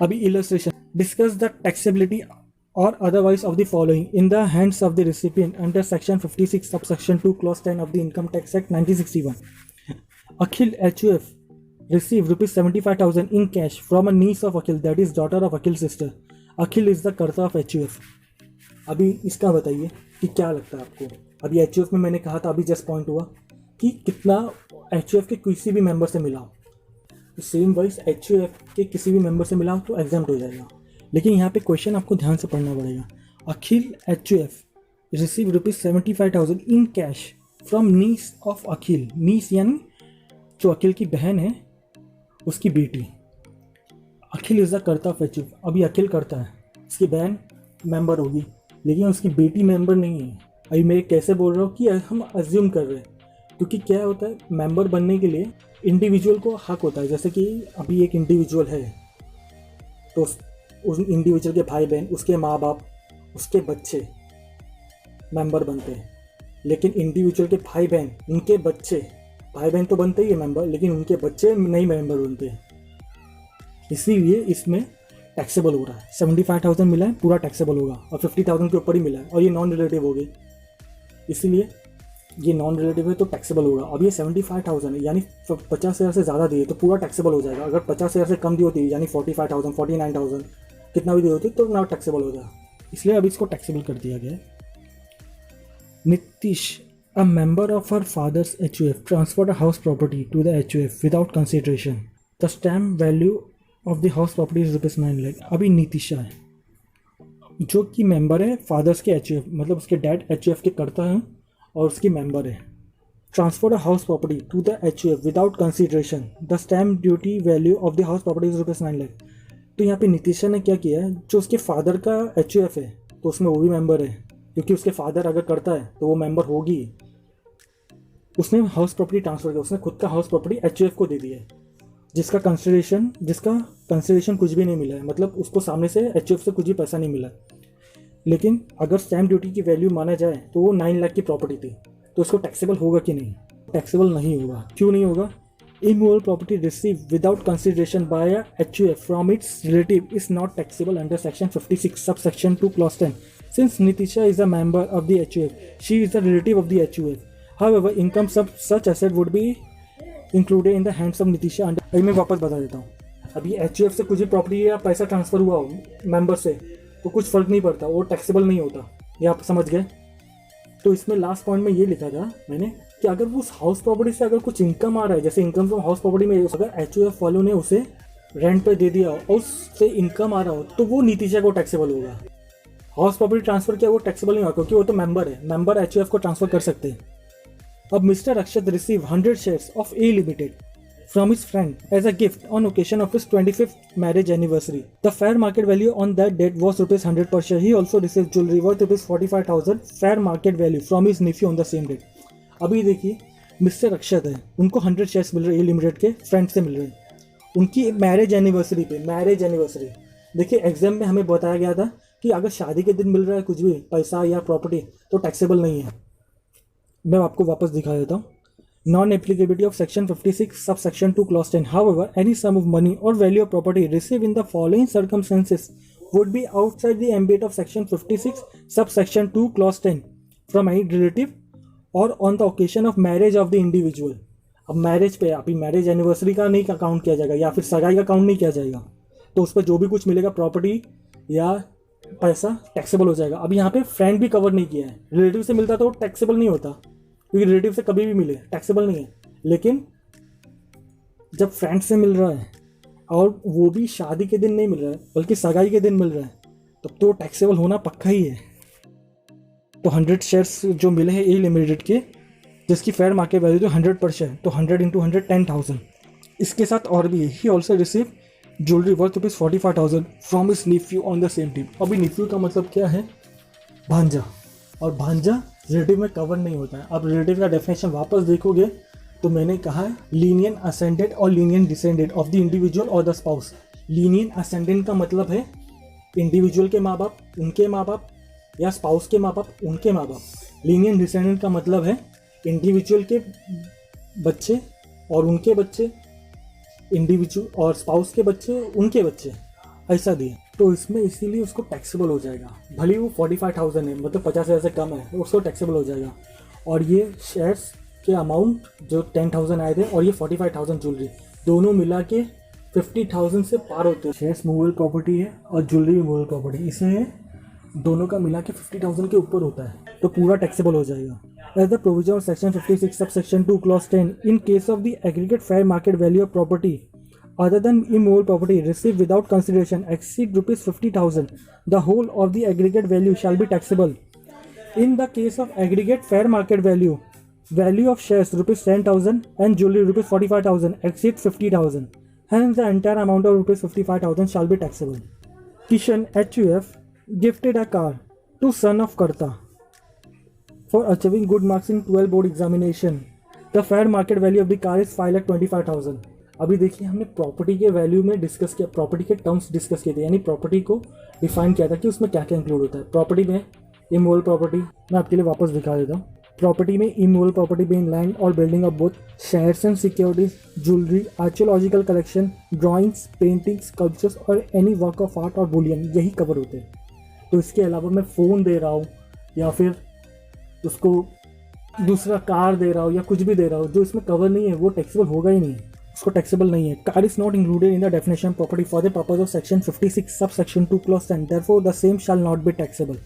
अभी illustration, discuss the taxability और otherwise of the following in the hands of the recipient under section 56 subsection 2 clause 10 of the income tax act 1961. Akhil HUF received rupees 75,000 in cash from a niece of Akhil, that is daughter of Akhil's sister. Akhil is the कर्ता of HUF. अभी इसका बताइए कि क्या लगता है आपको. अभी HUF में मैंने कहा था, अभी जस्ट पॉइंट हुआ कि कितना HUF के किसी भी मेंबर से मिला हो, तो सेम वाइज HUF के किसी भी मेंबर से मिला हो तो एग्जाम्प्ट हो जाएगा. लेकिन यहाँ पे क्वेश्चन आपको ध्यान से पढ़ना पड़ेगा. Akhil HUF receive rupees 75,000 in cash from niece of Akhil. Niece यानी जो अखिल की बहन है उसकी बेटी. Akhil is the karta of HUF. अभी अखिल करता है, उसकी बहन मेंबर होगी लेकिन उसकी बेटी मेंबर नहीं है. अभी मैं कैसे बोल रहा हूँ कि हम अज्यूम कर रहे हैं, क्योंकि क्या होता है मेंबर बनने के लिए इंडिविजुअल को हक होता है. जैसे कि अभी एक इंडिविजुअल है तो उस इंडिविजुअल के भाई बहन, उसके माँ बाप, उसके बच्चे मेंबर बनते हैं. लेकिन इंडिविजुअल के भाई बहन, उनके बच्चे, भाई बहन तो बनते ही है मेंबर, लेकिन उनके बच्चे नहीं मेंबर बनते हैं. इसीलिए इसमें टैक्सेबल हो रहा है. 75,000 मिला है, पूरा टैक्सेबल होगा, और 50,000 के ऊपर ही मिला है, और ये नॉन रिलेटिव हो गई, इसीलिए ये नॉन रिलेटिव है तो टैक्सेबल होगा. अब ये 75,000 है यानी 50,000 से ज़्यादा दिए तो पूरा टैक्सेबल हो जाएगा. अगर 50,000 से कम दी होती यानी 45,000, 49,000 कितना भी दी होती तो ना टैक्सेबल हो जाएगा. इसलिए अब इसको टैक्सेबल कर दिया गया है. Nitish, a member of her father's HUF, transferred a house property to the HUF without consideration. The stamp value of the house property is rupees 9 lakh. अभी नितिशा है जो कि मेंबर है फादर्स के HUF, मतलब उसके डैड HUF के करता है और उसकी मेंबर है. Transfer a house property to the HUF without consideration. The stamp duty value of the house property is rupees 9 lakh. तो यहाँ पे नितिशा ने क्या किया है, जो उसके फादर का HUF है तो उसमें वो भी मेंबर है, क्योंकि उसके फादर अगर करता है तो वो मेंबर होगी. उसने हाउस प्रॉपर्टी ट्रांसफर किया, उसने खुद का हाउस प्रॉपर्टी HUF को दे दिया है, जिसका कंसिडरेशन कुछ भी नहीं मिला है, मतलब उसको सामने से HUF से कुछ भी पैसा नहीं मिला. लेकिन अगर स्टैम्प ड्यूटी की वैल्यू माना जाए तो वो 9 लाख की प्रॉपर्टी थी, तो उसको टैक्सेबल होगा कि नहीं? टैक्सेबल नहीं होगा. क्यों नहीं होगा? Immovable property received without consideration by a HUF from its relative is not taxable under section 56 subsection 2 clause 10. Since Nitisha is a member of the HUF, she is a relative of the HUF. However, income such asset would be included in the hands of Nitisha under. अभी मैं वापस बता देता हूँ. अभी HUF से कुछ भी प्रॉपर्टी या पैसा ट्रांसफर हुआ हो मेंबर से तो कुछ फर्क नहीं पड़ता, वो टैक्सेबल नहीं होता. ये आप समझ गए? तो इसमें लास्ट पॉइंट में ये लिखा था मैंने कि अगर उस हाउस प्रॉपर्टी से अगर कुछ इनकम आ रहा है, जैसे इनकम फ्रॉम हाउस प्रॉपर्टी में अगर HUF वालों ने उसे रेंट पे दे दिया और उससे इनकम आ रहा हो तो वो नितिशा को टैक्सेबल होगा. हाउस प्रॉपर्टी ट्रांसफर किया वो टैक्सेबल नहीं होगा, क्योंकि वो तो मेंबर है, मेंबर HUF को ट्रांसफर कर सकते हैं. अब mister Akshat receive 100 shares of A limited from his friend as a gift on occasion of his 25th marriage anniversary. The fair market value on that date was rupees 100 per share. He also received jewelry worth rupees 45,000 fair market value from his nephew on the same date. अभी देखिए mister अक्षत है, उनको 100 shares मिल रहे हैं limited के friend से मिल रहे हैं उनकी मैरिज एनिवर्सरी पे. मैरिज एनिवर्सरी देखिए एग्जाम में हमें बताया गया था कि अगर शादी के दिन मिल रहा है कुछ भी पैसा या प्रॉपर्टी तो टैक्सेबल नहीं है. मैं आपको वापस दिखा देता हूँ. Non-applicability of section 56 subsection 2 clause 10. However, any sum of money or value of property received in the following circumstances would be outside the ambit of section 56 subsection 2 clause 10 from any relative or on the occasion of marriage of the individual. अब marriage पे अभी marriage anniversary का नहीं count किया जाएगा या फिर सगाई का काउंट नहीं किया जाएगा, तो उस पर जो भी कुछ मिलेगा प्रॉपर्टी या पैसा टैक्सेबल हो जाएगा. अभी यहाँ पे फ्रेंड भी कवर नहीं किया है. रिलेटिव से मिलता तो टैक्सेबल नहीं होता, क्योंकि रिलेटिव से कभी भी मिले टैक्सेबल नहीं है. लेकिन जब फ्रेंड से मिल रहा है और वो भी शादी के दिन नहीं मिल रहा है बल्कि सगाई के दिन मिल रहा है तब तो टैक्सेबल होना पक्का ही है. तो 100 शेयर्स जो मिले हैं A लिमिटेड के, जिसकी फेयर मार्केट वैल्यू तो 100 पर शेयर, तो 100 इंटू 100 10,000. इसके साथ और भी है. He also receive jewellery worth rupees 45,000 from his nephew on the same day. अभी नीफ्यू का मतलब क्या है? भांजा. और भांजा रिलेटिव में कवर नहीं होता है. अब रिलेटिव का डेफिनेशन वापस देखोगे तो मैंने कहा है लीनियन असेंडेंट और Linnean descendant of the individual और द स्पाउस. लीनियन असेंडेंट का मतलब है इंडिविजुअल के माँ बाप, उनके माँ बाप, या स्पाउस के माँ बाप, उनके माँ बाप. लीनियन डिसेंडेंट का मतलब है इंडिविजुअल के बच्चे और उनके बच्चे, इंडिविजुअल और स्पाउस के बच्चे, उनके बच्चे. ऐसा दिए, तो इसमें इसीलिए उसको टैक्सेबल हो जाएगा। भले वो 45,000 है, मतलब 50,000 से कम है, उसको टैक्सेबल हो जाएगा। और ये शेयर्स के अमाउंट जो 10,000 आए थे और ये 45,000 ज्वेलरी, दोनों मिला के 50,000 से पार होते हैं। शेयर्स मूवेबल प्रॉपर्टी है और ज्वेलरी मूवेबल प्रॉपर्टी, इसमें दोनों का मिला के 50,000 के ऊपर होता है, तो पूरा टैक्सेबल हो जाएगा। As the provision of section 56 sub section 2 clause 10, in case of the aggregate fair market value of property other than immovable property received without consideration exceed rupees 50,000, the whole of the aggregate value shall be taxable. In the case of aggregate fair market value, value of shares rupees 10,000 and jewelry rupees 45,000 exceed 50,000. Hence, the entire amount of rupees 55,000 shall be taxable. Kishan HUF gifted a car to son of Karta for achieving good marks in 12 board examination. The fair market value of the car is 5,25,000. अभी देखिए, हमने property के value में discuss किया, property के terms discuss किए थे, यानी प्रॉपर्टी को डिफाइन किया था कि उसमें क्या क्या इंक्लूड होता है। प्रॉपर्टी में इमूवेबल प्रॉपर्टी, मैं आपके लिए वापस दिखा देता हूँ। प्रॉपर्टी में इमूवेबल प्रॉपर्टी बीइंग लैंड और building of both, shares and securities, jewellery, archaeological collection, drawings, paintings, sculptures और एनी वर्क ऑफ आर्ट और बुलियन, यही कवर होते हैं। तो इसके अलावा मैं फ़ोन दे रहा हूँ या फिर उसको दूसरा कार दे रहा हूँ या कुछ भी दे रहा हूँ, जो इसमें कवर नहीं है वो टैक्सेबल होगा ही नहीं, उसको टैक्सेबल नहीं है। Car is not included in the definition property for the purpose of section 56 sub section 2 clause 10, therefore the same shall not be taxable.